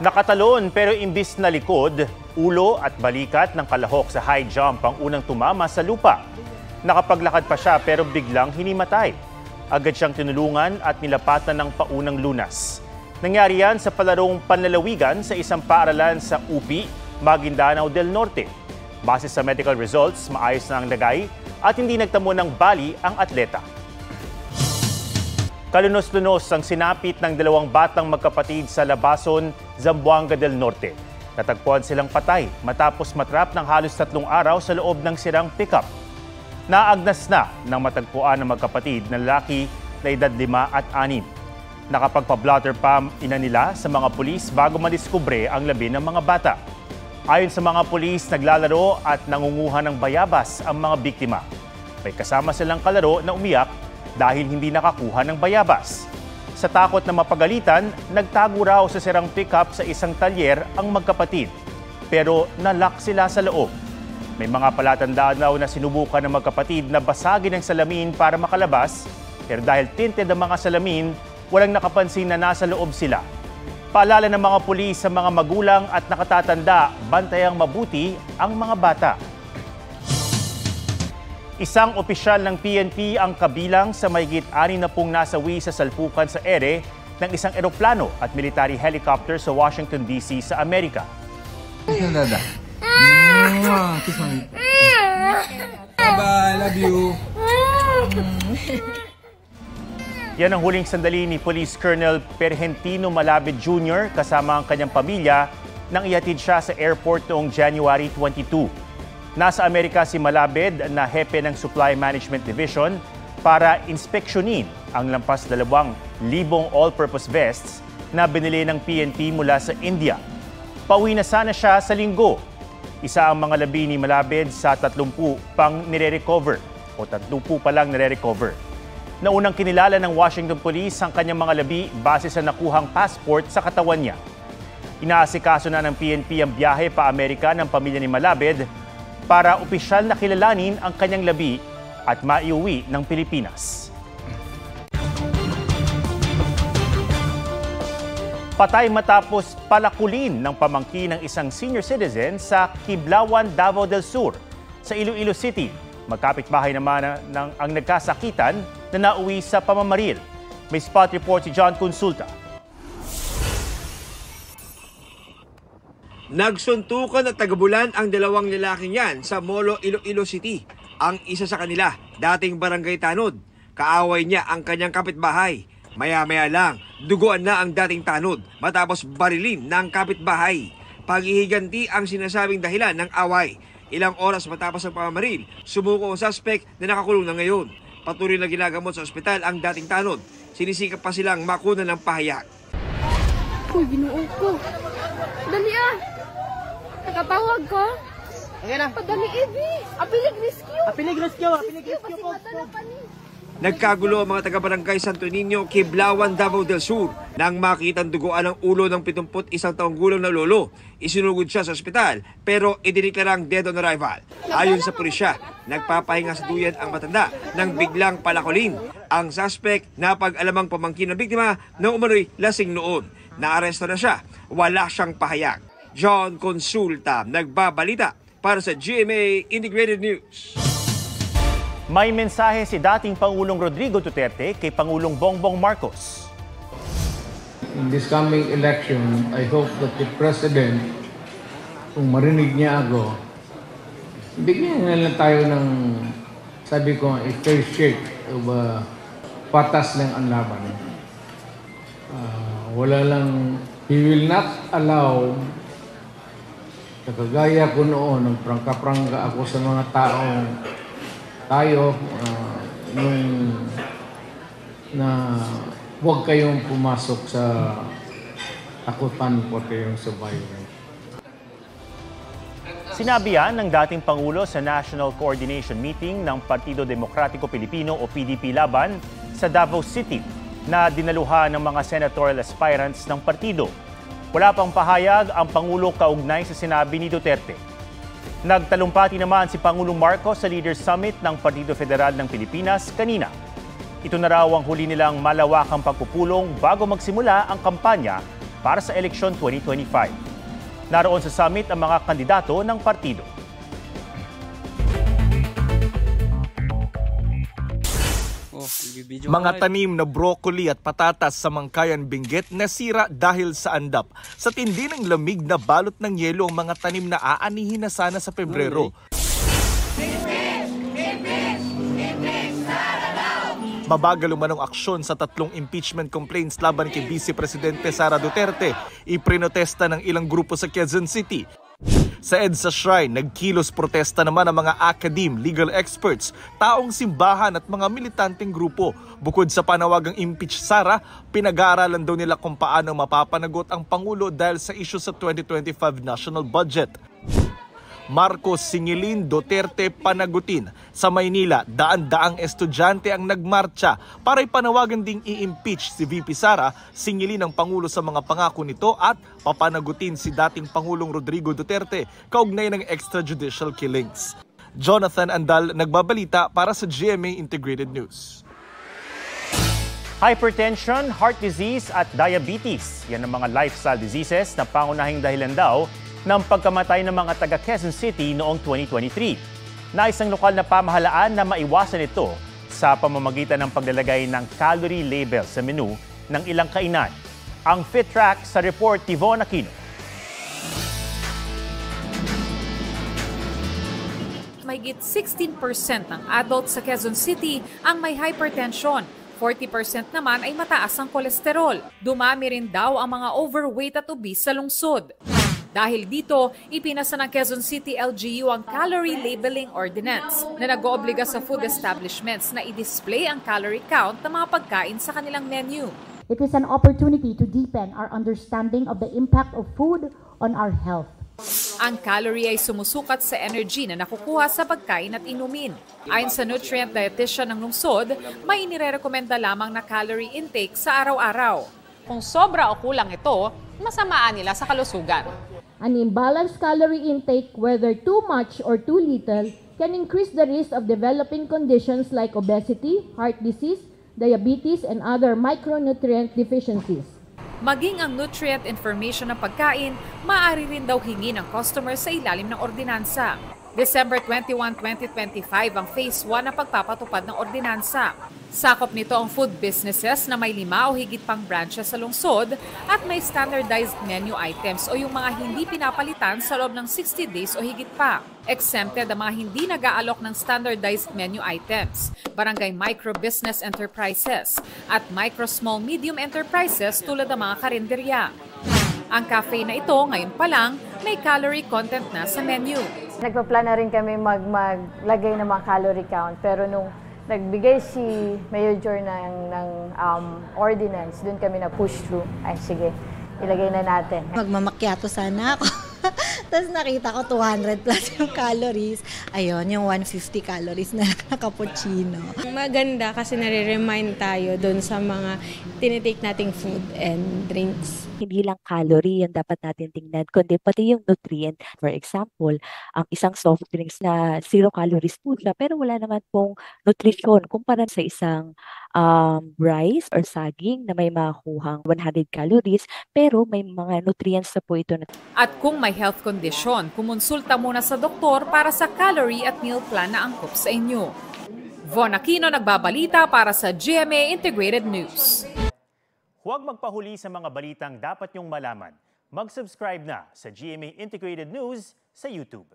Nakatalon pero imbis na likod, ulo at balikat ng kalahok sa high jump ang unang tumama sa lupa. Nakapaglakad pa siya pero biglang hinimatay. Agad siyang tinulungan at nilapatan ng paunang lunas. Nangyari yan sa palarong panlalawigan sa isang paaralan sa UP, Maguindanao del Norte. Base sa medical results, maayos na ang lagay at hindi nagtamo ng bali ang atleta. Kalunos-lunos ang sinapit ng dalawang batang magkapatid sa Labason, Zamboanga del Norte. Natagpuan silang patay matapos matrap ng halos 3 araw sa loob ng sirang pickup. Naagnas na ng matagpuan ng magkapatid na lalaki na edad 5 at 6. Nakapagpa-blotter pa ina nila sa mga pulis bago madiskubre ang labi ng mga bata. Ayon sa mga pulis, naglalaro at nangunguha ng bayabas ang mga biktima. May kasama silang kalaro na umiyak dahil hindi nakakuha ng bayabas. Sa takot na mapagalitan, nagtago raw sa sirang pickup sa isang talyer ang magkapatid. Pero nalock sila sa loob. May mga palatandaan daw na sinubukan ng magkapatid na basagin ang salamin para makalabas, pero dahil tinted ang mga salamin, walang nakapansin na nasa loob sila. Paalala ng mga pulis sa mga magulang at nakatatanda, bantayang mabuti ang mga bata. Isang opisyal ng PNP ang kabilang sa mahigit 60 nasawi sa salpukan sa ere ng isang eroplano at military helicopter sa Washington, D.C. sa Amerika. Kiss mommy. Bye-bye, love you. Yan ang huling sandali ni Police Colonel Pergentino Malabid Jr. kasama ang kanyang pamilya nang ihatid siya sa airport noong January 22. Nasa Amerika si Malabid na hepe ng Supply Management Division para inspeksyonin ang lampas 2,000 all-purpose vests na binili ng PNP mula sa India. Pauwi na sana siya sa linggo. Isa ang mga labi ni Malabid sa 30 pang nire-recover o 30 pa lang nire-recover. Naunang kinilala ng Washington Police ang kanyang mga labi base sa nakuhang passport sa katawan niya. Inaasikaso na ng PNP ang biyahe pa Amerika ng pamilya ni Malabid para opisyal na kilalanin ang kanyang labi at maiuwi ng Pilipinas. Patay matapos palakulin ng pamangkin ng isang senior citizen sa Kiblawan, Davao del Sur. Sa Iloilo City, magkapitbahay naman ang nagkasakitan na nauwi sa pamamaril. May spot report si John Consulta. Nagsuntukan at tagabulan ang dalawang lalaking yan sa Molo, Iloilo City. Ang isa sa kanila, dating barangay tanod. Kaaway niya ang kanyang kapitbahay. Maya-maya lang, duguan na ang dating tanod matapos barilin ng kapitbahay. Paghihiganti ang sinasabing dahilan ng away. Ilang oras matapos ang pamamaril, sumuko ang suspect na nakakulong na ngayon. Patuloy na ginagamot sa ospital ang dating tanod. Sinisikap pa silang makuna ng pahayag. Uy, binuo ko. Dali ah! Nakatawag ko. Okay na. Padali, Ebi. Apilig rescue. Apilig rescue po. Nagkagulo ang mga taga-barangay Santo Niño, Kiblawan, Davao del Sur nang makitang duguan ang ulo ng 71 taong gulang na lolo. Isinugod siya sa ospital pero idiniklarang dead on arrival. Ayon sa pulisya, nagpapahinga sa duyan ang matanda nang biglang palakulin. Ang suspect na pag-alamang pamangkin ng biktima na umano'y lasing noon. Naaresto na siya. Wala siyang pahayag. John Consulta, nagbabalita para sa GMA Integrated News. May mensahe si dating Pangulong Rodrigo Duterte kay Pangulong Bongbong Marcos. In this coming election, I hope that the President, kung marinig niya ako, bigyan na lang tayo ng, sabi ko, a fair shake of patas ng ang laban. Wala lang, he will not allow, kagaya ko noon, nagprangka-prangka ako sa mga taong tayo, nung na huwag kayong pumasok sa takutan po kayong survivor. Sinabi yan ng dating Pangulo sa National Coordination Meeting ng Partido Demokratiko Pilipino o PDP Laban sa Davao City na dinaluhan ng mga senatorial aspirants ng partido. Wala pang pahayag ang Pangulo kaugnay sa sinabi ni Duterte. Nagtalumpati naman si Pangulong Marcos sa Leaders Summit ng Partido Federal ng Pilipinas kanina. Ito na raw ang huli nilang malawakang pagpupulong bago magsimula ang kampanya para sa eleksyon 2025. Naroon sa summit ang mga kandidato ng partido. Mga tanim na broccoli at patatas sa Mangkayan, Benguet nasira dahil sa andap. Sa tindi ng lamig na balot ng yelo ang mga tanim na aanihin na sana sa Pebrero. Mabagal umanong aksyon sa 3 impeachment complaints laban kay Vice Presidente Sara Duterte. Iprinotesta ng ilang grupo sa Quezon City. Sa EDSA Shrine, nagkilos protesta naman ang mga academe, legal experts, taong simbahan at mga militanteng grupo. Bukod sa panawagang impeach Sara, pinag-aaralan daw nila kung paano mapapanagot ang Pangulo dahil sa issue sa 2025 national budget. Marcos singilin, Duterte panagutin. Sa Maynila, daan-daang estudyante ang nagmarcha para ipanawagan ding i-impeach si VP Sara, singilin ng Pangulo sa mga pangako nito at papanagutin si dating Pangulong Rodrigo Duterte kaugnay ng extrajudicial killings. Jonathan Andal, nagbabalita para sa GMA Integrated News. Hypertension, heart disease at diabetes. Yan ang mga lifestyle diseases na pangunahing dahilan daw ng pagkamatay ng mga taga Quezon City noong 2023. Nais ng lokal na pamahalaan na maiwasan ito sa pamamagitan ng paglalagay ng calorie label sa menu ng ilang kainan. Ang Fit Track sa report ni Von Aquino. Mahigit 16% ng adults sa Quezon City ang may hypertension. 40% naman ay mataas ang kolesterol. Dumami rin daw ang mga overweight at obese sa lungsod. Dahil dito, ipinasa ng Quezon City LGU ang Calorie Labeling Ordinance na nag-oobliga sa food establishments na i-display ang calorie count ng mga pagkain sa kanilang menu. It is an opportunity to deepen our understanding of the impact of food on our health. Ang calorie ay sumusukat sa energy na nakukuha sa pagkain at inumin. Ayon sa nutrient dietitian ng lungsod, may inirekomenda lamang na calorie intake sa araw-araw. Kung sobra o kulang ito, masamaan nila sa kalusugan. An imbalanced calorie intake, whether too much or too little, can increase the risk of developing conditions like obesity, heart disease, diabetes, and other micronutrient deficiencies. Maging ang nutrient information ng pagkain, maaari rin daw hingi ng customer sa ilalim ng ordinansa. December 21, 2025 ang Phase 1 na pagpapatupad ng ordinansa. Sakop nito ang food businesses na may 5 o higit pang branches sa lungsod at may standardized menu items o yung mga hindi pinapalitan sa loob ng 60 days o higit pa. Exempted ang mga hindi nag-aalok ng standardized menu items, barangay micro-business enterprises at micro-small-medium enterprises tulad ng mga karinderya. Ang cafe na ito ngayon pa lang may calorie content na sa menu. Nagpa-plan na rin kami maglagay ng mga calorie count pero nung nagbigay si Mayor Jor ng ordinance, doon kami na push through. Ay sige, ilagay na natin. Magmamakyato sana ako. Tapos nakita ko 200 plus yung calories. Ayun, yung 150 calories na cappuccino. Maganda kasi nare-remind tayo doon sa mga tinitake nating food and drinks. Hindi lang calorie yung dapat natin tingnan, kundi pati yung nutrient. For example, ang isang soft drinks na 0 calories po siya, pero wala naman pong nutrition kumpara sa isang rice or saging na may makuhang 100 calories, pero may mga nutrients na po ito. At kung may health condition, kumonsulta muna sa doktor para sa calorie at meal plan na angkop sa inyo. Von Aquino, nagbabalita para sa GMA Integrated News. Huwag magpahuli sa mga balitang dapat niyong malaman. Mag-subscribe na sa GMA Integrated News sa YouTube.